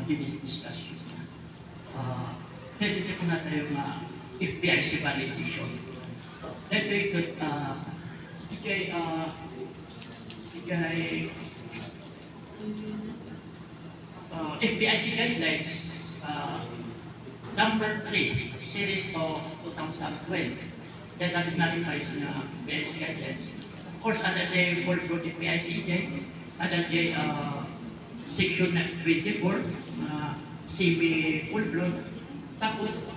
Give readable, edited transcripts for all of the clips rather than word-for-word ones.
dinisdiscuss yun. Dito ko na tayo nga FPIC validation. Dito ikot, FPIC guidelines, number 3, series of 2012. That clarifies na FPIC guidelines. Of course, ada day for FPIC, ada day section 24, CV full blown. Tapos,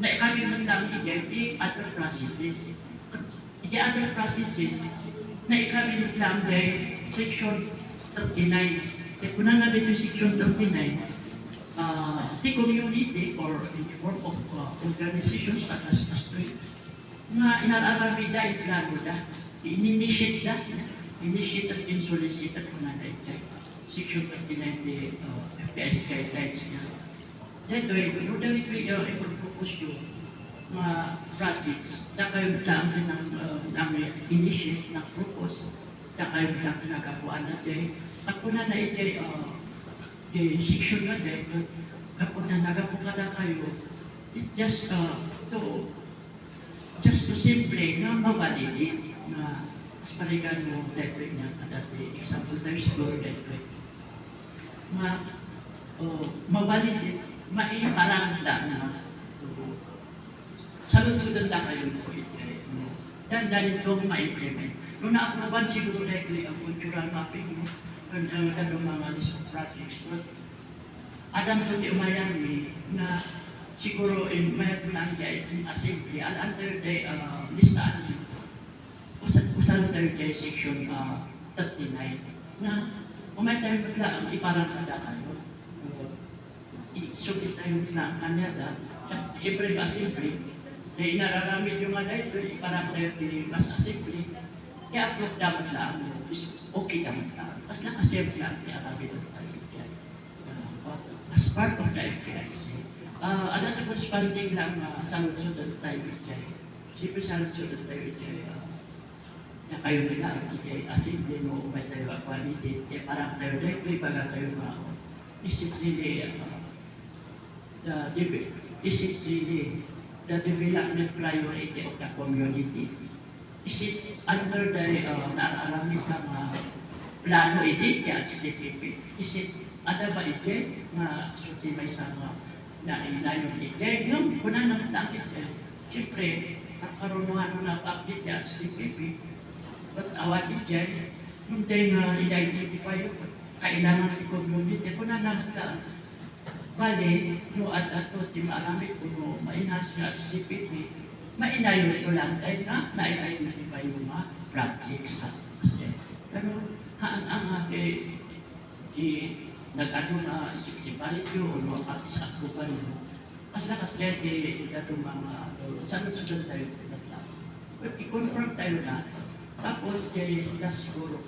naikalimutan lang di other processes. Di other processes, naikalimutan lang di section 39. Kung na dito section 39, the community or in the form of organizations such as nga inararami da, iplano da, in-initiate da, initiated and solicited ko na dito. Section 39, the FPS guidelines niya. Dito, no daw ito i-propose yung mga projects na kayo daan ng initiate ng propose na kayo daan nagapuan natin. At kung na ito the section na dito, kapag na nagapuan na kayo, it's just to simply na mavalidate na as parigan mo dito niya at example tayo siguro dito. Mavalidate maiparang lang na sunod-sunod lang kayo po dandanin itong ma-implement. Nung na-aproban siguro dahil ang cultural mapping ang mga list of projects. Adam to di umayan na siguro mayat lang dyan in assembly under the listaan usan tayo dyan section 39 na umayat tayo lang iparang kada kayo. Isubit tayo lang kanya siyempre assembly na inararamid yung mga ito iparang tayo mas assembly kaya upload dapat lang is okay dapat lang mas nakasiyempre lang iaramid tayo dyan as part of the FPIC ano ito corresponding lang sanod-sunod tayo dyan siyempre sanod-sunod tayo dyan na kayo nila assembly mo umay tayo quality kaya parang tayo dito ibaga tayo isip sila the development priority of the community. Is it under the naararamit ng plano iti at specific? Is it ada ba iti na suti may sama na inayon iti? Yung kuna na natangit iti. Siyempre, karunuhan mo na update at specific. But awat iti, yung tayo na identify yung kailangan ng community. Kuna na natangit. Bale, no at di maaramit ko no mainas na at sleepy, mainayo ito lang dahil na-identify yung mga projects as pero ang nag-ano na isip-sipalit yun o mga pati sa akrupan yun. Mas nakaslet itong mga sanod-sunod tayo pinaglang. I-confirm tayo na, tapos that's siguro.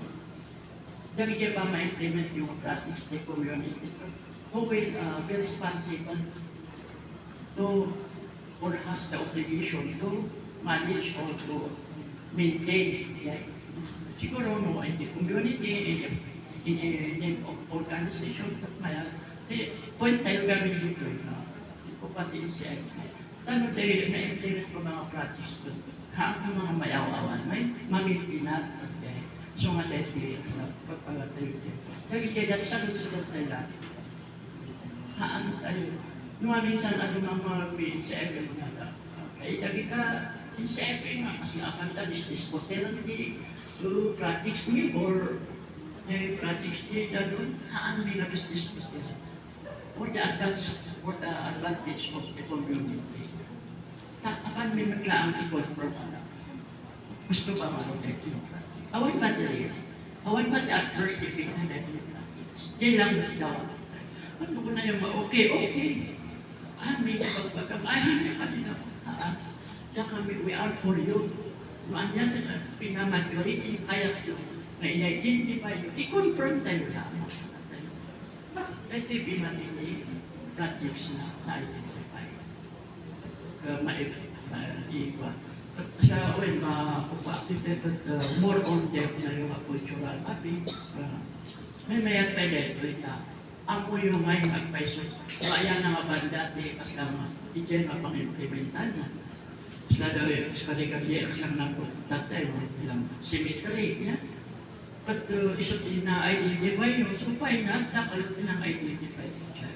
Dami pa ma-implement yung projects ng community. Who will be responsible to or has the obligation to manage or to maintain siguro no in the community in a name of organization point tayo gawin dito o pati siya tanong tayo na-implement ko mga projects ko ang mga mayaw-awan may mamitinat so nga tayo pagpagatayo dahil dahil sunod-sunod tayo lang haan tayo. Nung minsan ano ng mga PNCF nga okay, lagi ka PNCF nga kasi akan ta dispotel lang di projects ni or projects ni doon haan may na dispotel for the advantage of the community. Apan may maglaang i-confirm na gusto ba ma-protect yung project? Awan ba the adverse effect na dahil still lang daw ano ko na yung okay. May pagpagam, hindi pa din ako. Diyan kami, we are for you. Maanyan na pinamajority, kaya ito, na in-identify yun. I-confirm tayo lang. Ito yung pinamili projects na identify. Maiba. Sa well, ma-active more on depth na yung cultural mapping. May mayat pa dito ito. Ako yung may nagpaiso. Kaya na nga banda, kasama, ito yung pang-implementan na. Sekali kasi ang tatay mo bilang cemetery niya. But isot na-identify nyo, so why not? Dapat pinang-identify siya.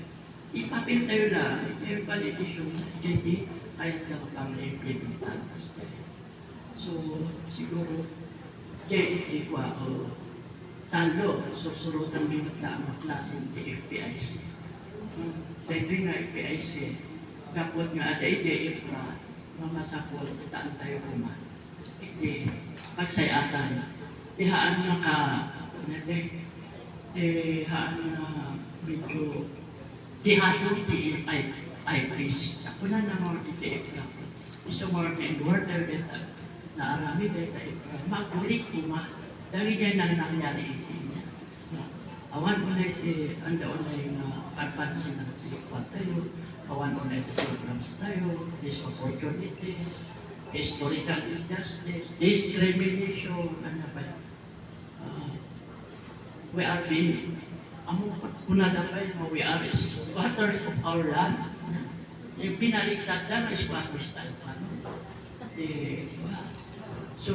Ipapintayo lang, ito yung validation na hindi kaya dapat pang-implementan. So, siguro, JET ko talo, susurutan minut na ang klasin sa FPIC. Dahil nga FPIC, kapot nga ada ide-ipra, mamasakol, itaan tayo kuma. Iti, pagsayatan, tihaan nga ka, tihaan nga medyo, tihaan ti IPs. Ako na naman ide-ipra. Iso more in water data, na arami data ipra, magulit kuma. Dahil yan ang nangyari iti niya. Awan mo na iti, anda o na yung advancing ng tilupan tayo, awan mo na iti programs tayo, these opportunities, historical injustice, discrimination, ano ba yan? We are being, kuna na pa yun, we are squatters of our land. Yung pinaliktad na squatters tayo. So,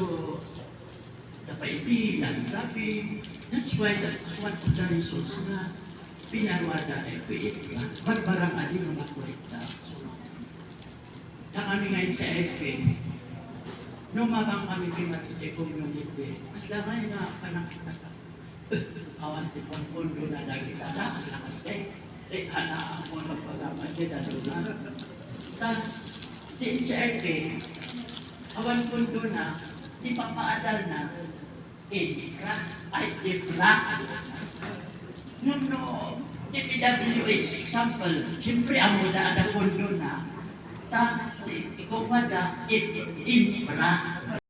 dapat ibilang, grabe. That's why one of the reasons na pinarwada ay kuya, barbarang ali na makulikta. So, na kami ngayon sa FP, numabang kami kimatite community, mas lamay na panakita ka. Awan ti pang pondo na nagkita na, as lakas hanaan mo na palaman din na doon. Di sa FP, awan pondo na, di papaadal na, infra, ay infra. No, DPWH example, siyempre ang muna ada pondo na, ikaw wala, infra.